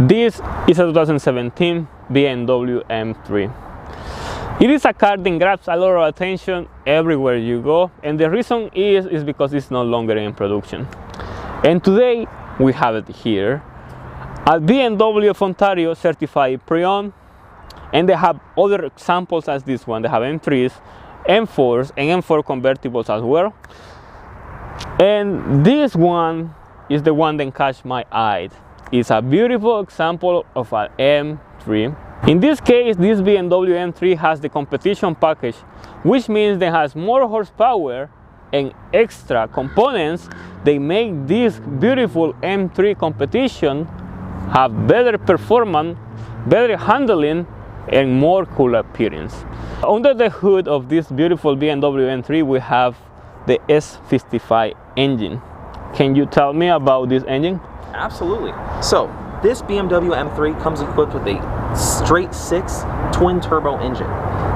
This is a 2017 BMW M3. It is a car that grabs a lot of attention everywhere you go, and the reason is because it's no longer in production. And today we have it here at BMW of Ontario, certified pre-owned, and they have other examples as this one. They have M3s, M4s, and M4 convertibles as well. And this one is the one that catch my eye. It's a beautiful example of an M3. In this case, this BMW M3 has the competition package, which means it has more horsepower and extra components. They make this beautiful M3 competition have better performance, better handling, and more cool appearance. Under the hood of this beautiful BMW M3, we have the S55 engine. Can you tell me about this engine? Absolutely. So this BMW M3 comes equipped with a straight 6 twin turbo engine.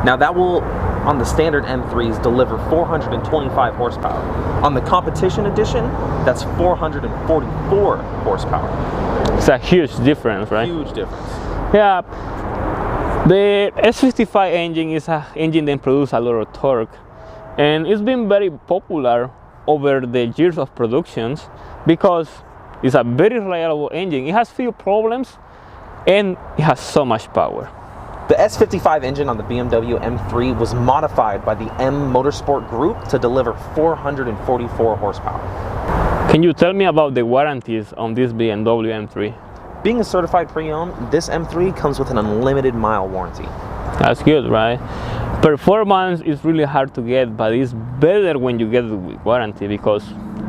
Now that will, on the standard M3s, deliver 425 horsepower. On the competition edition, that's 444 horsepower. It's a huge difference, right? Huge difference. Yeah. The S55 engine is an engine that produces a lot of torque, and it's been very popular over the years of productions because it's a very reliable engine. It has few problems and it has so much power. The S55 engine on the BMW M3 was modified by the M Motorsport Group to deliver 444 horsepower. Can you tell me about the warranties on this BMW M3? Being a certified pre-owned, this M3 comes with an unlimited mile warranty. That's good, right? Performance is really hard to get, but it's better when you get the warranty because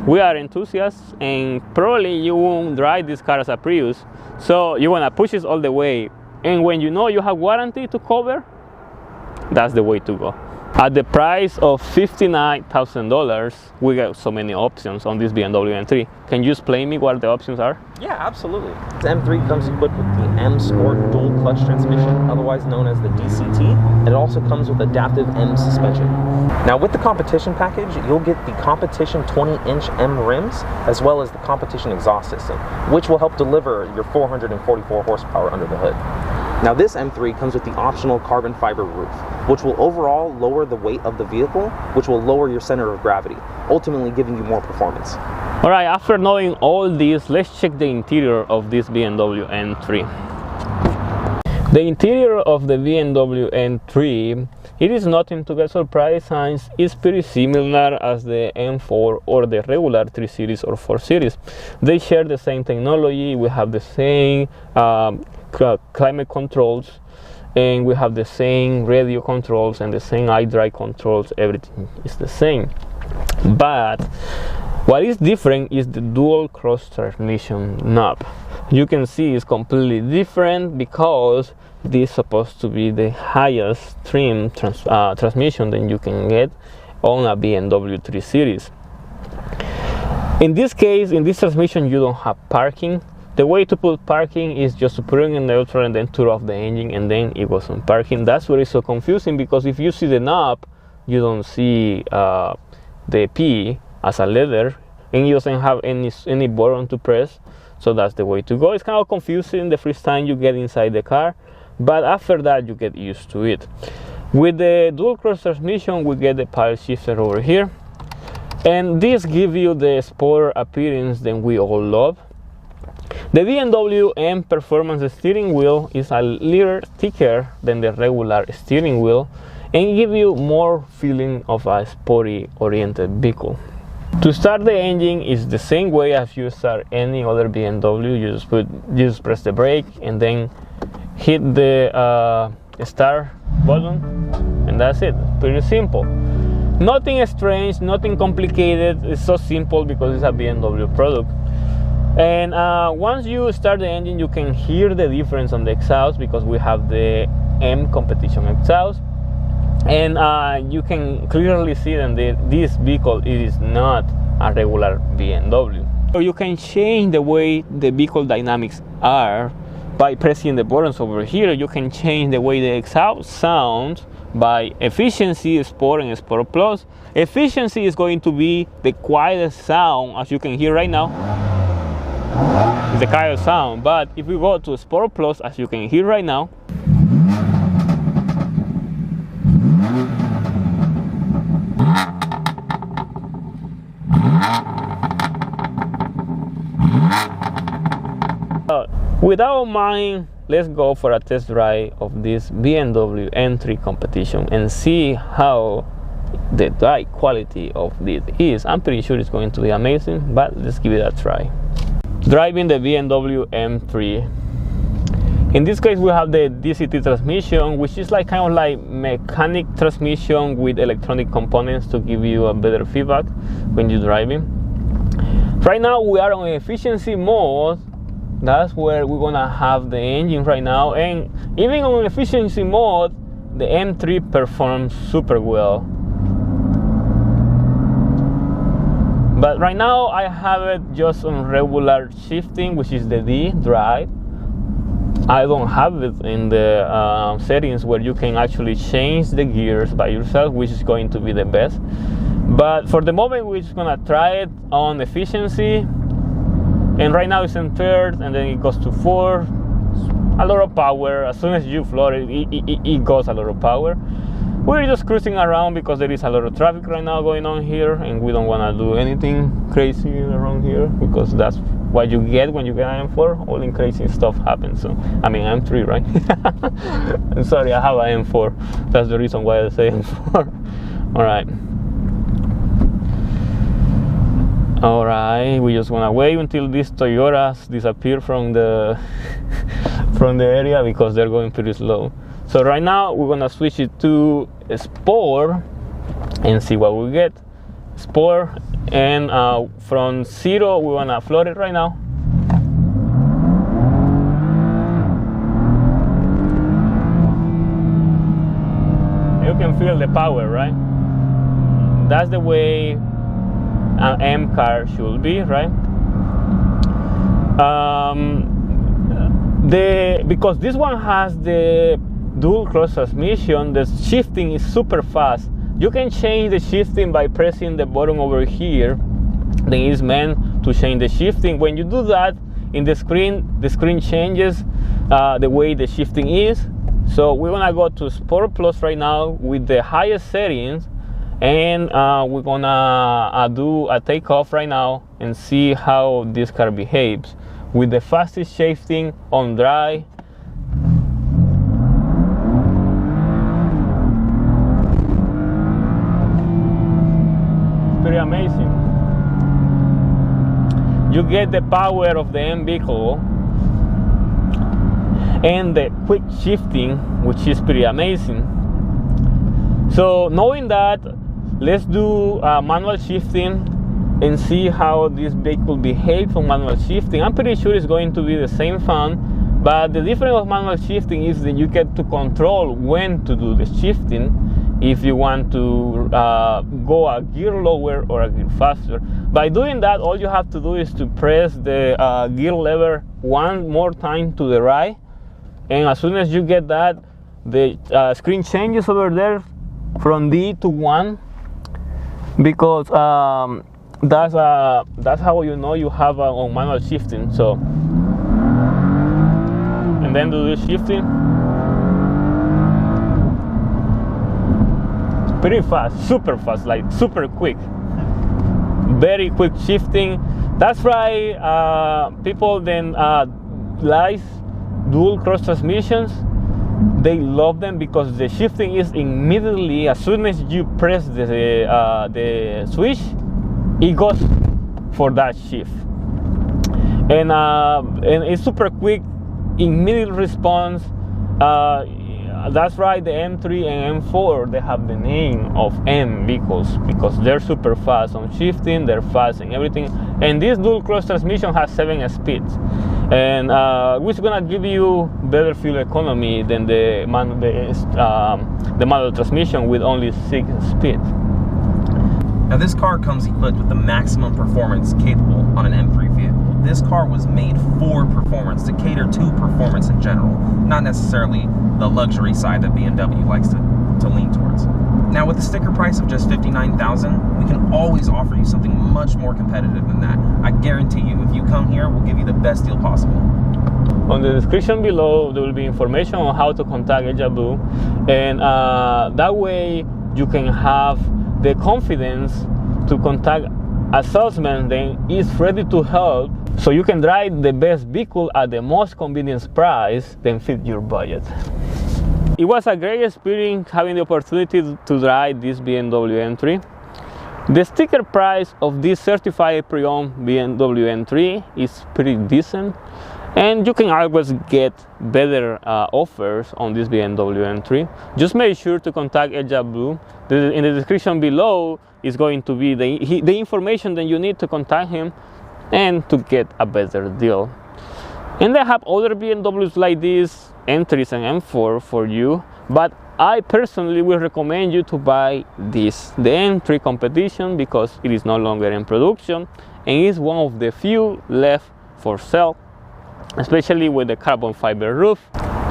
we are enthusiasts and probably you won't drive this car as a Prius, so you want to push it all the way, and when you know you have warranty to cover, that's the way to go. At the price of $59,000, we got so many options on this BMW M3. Can you explain me what the options are? Yeah, absolutely. The M3 comes equipped with the M Sport dual clutch transmission, otherwise known as the DCT, and it also comes with adaptive M suspension. Now with the competition package, you'll get the competition 20-inch M rims, as well as the competition exhaust system, which will help deliver your 444 horsepower under the hood. Now this M3 comes with the optional carbon fiber roof, which will overall lower the weight of the vehicle, which will lower your center of gravity, ultimately giving you more performance. Alright, after knowing all this, let's check the interior of this BMW M3. The interior of the BMW M3, it is nothing to get surprised since it's pretty similar as the M4 or the regular 3 Series or 4 Series. They share the same technology, we have the same climate controls, and we have the same radio controls and the same iDrive controls. Everything is the same, but what is different is the dual cross transmission knob. You can see it's completely different because this is supposed to be the highest trim transmission that you can get on a BMW 3 Series. In this case, in this transmission, you don't have parking. The way to put parking is just to put it in neutral and then turn off the engine, and then it goes on parking. That's where it's so confusing, because if you see the knob, you don't see the P as a letter, and it doesn't have any button to press. So that's the way to go. It's kind of confusing the first time you get inside the car, but after that you get used to it. With the dual cross transmission, we get the paddle shifter over here, and this gives you the sport appearance that we all love. The BMW M Performance steering wheel is a little thicker than the regular steering wheel and give you more feeling of a sporty oriented vehicle. To start the engine is the same way as you start any other BMW. You just press the brake and then hit the start button, and that's it. Pretty simple. Nothing strange, nothing complicated. It's so simple because it's a BMW product. And once you start the engine, you can hear the difference on the exhaust because we have the M competition exhaust, and you can clearly see that this vehicle, it is not a regular BMW. So you can change the way the vehicle dynamics are by pressing the buttons over here. You can change the way the exhaust sounds by efficiency, sport, and sport plus. Efficiency is going to be the quietest sound, as you can hear right now. It's the kind of sound. But if we go to Sport Plus, as you can hear right now, without mind, let's go for a test drive of this BMW M3 competition and see how the drive quality of this is. I'm pretty sure it's going to be amazing, but let's give it a try. Driving the BMW M3. In this case, we have the DCT transmission, which is like kind of like mechanic transmission with electronic components to give you a better feedback when you're driving. Right now we are on efficiency mode. That's where we're gonna have the engine right now, and even on efficiency mode, the M3 performs super well. But right now I have it just on regular shifting, which is the D drive. I don't have it in the settings where you can actually change the gears by yourself, which is going to be the best. But for the moment, we're just gonna try it on efficiency. And right now it's in third, and then it goes to fourth. A lot of power. As soon as you floor it, it goes a lot of power. We're just cruising around because there is a lot of traffic right now going on here, and we don't want to do anything crazy around here because that's what you get when you get an M4. All in crazy stuff happens. So I mean M3, right? I'm sorry, I have an M4. That's the reason why I say M4. All right. Alright, we just wanna wait until these Toyotas disappear from the from the area because they're going pretty slow. So right now we're gonna switch it to Sport and see what we get. Sport, and from 0 we wanna float it right now. You can feel the power, right? That's the way an M car should be, right? Because this one has the dual clutch transmission, the shifting is super fast. You can change the shifting by pressing the button over here. Then it's meant to change the shifting. When you do that in the screen changes the way the shifting is. So we're gonna go to Sport Plus right now with the highest settings. And we're gonna do a takeoff right now and see how this car behaves with the fastest shifting on dry. Pretty amazing. You get the power of the M vehicle and the quick shifting, which is pretty amazing. So knowing that, let's do manual shifting and see how this vehicle behaves on manual shifting. I'm pretty sure it's going to be the same fun, but the difference of manual shifting is that you get to control when to do the shifting if you want to go a gear lower or a gear faster. By doing that, all you have to do is to press the gear lever one more time to the right, and as soon as you get that, the screen changes over there from D to 1, because that's how you know you have on manual shifting. So, and then do the shifting. Pretty fast, super fast, like super quick, very quick shifting. That's right. People then like dual clutch transmissions. They love them because the shifting is immediately, as soon as you press the switch, it goes for that shift, and it's super quick, immediate response. That's right, the M3 and M4, they have the name of M vehicles because they're super fast on shifting, they're fast in everything. And this dual clutch transmission has 7 speeds, and which is gonna give you better fuel economy than the manual transmission with only 6 speeds. Now this car comes equipped with the maximum performance capable on an M3 vehicle. This car was made for performance, to cater to performance in general, not necessarily the luxury side that BMW likes to lean towards. Now with the sticker price of just $59,000, we can always offer you something much more competitive than that. I guarantee you, if you come here, we'll give you the best deal possible. On the description below, there will be information on how to contact Aja Bleu, and that way you can have the confidence to contact a salesman that is ready to help, so you can drive the best vehicle at the most convenient price that fit your budget. It was a great experience having the opportunity to drive this BMW M3. The sticker price of this certified pre-owned BMW M3 is pretty decent, and you can always get better offers on this BMW M3. Just make sure to contact Aja Bleu. In the description below is going to be the information that you need to contact him and to get a better deal. And they have other BMWs like this, M3s and M4 for you, but I personally will recommend you to buy this, the M3 Competition, because it is no longer in production and is one of the few left for sale, especially with the carbon fiber roof.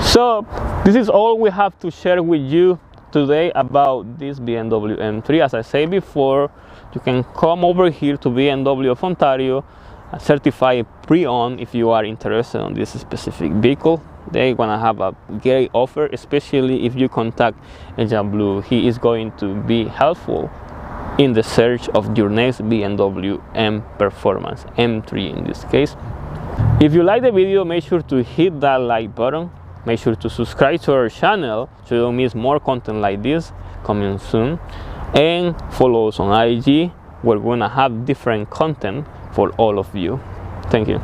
So this is all we have to share with you today about this BMW M3. As I said before, you can come over here to BMW of Ontario, a certified pre-owned, if you are interested in this specific vehicle. They're gonna have a great offer, especially if you contact Aja Bleu. He is going to be helpful in the search of your next BMW M Performance, M3 in this case. If you like the video, make sure to hit that like button. Make sure to subscribe to our channel so you don't miss more content like this coming soon. And follow us on IG. We're gonna have different content for all of you. Thank you.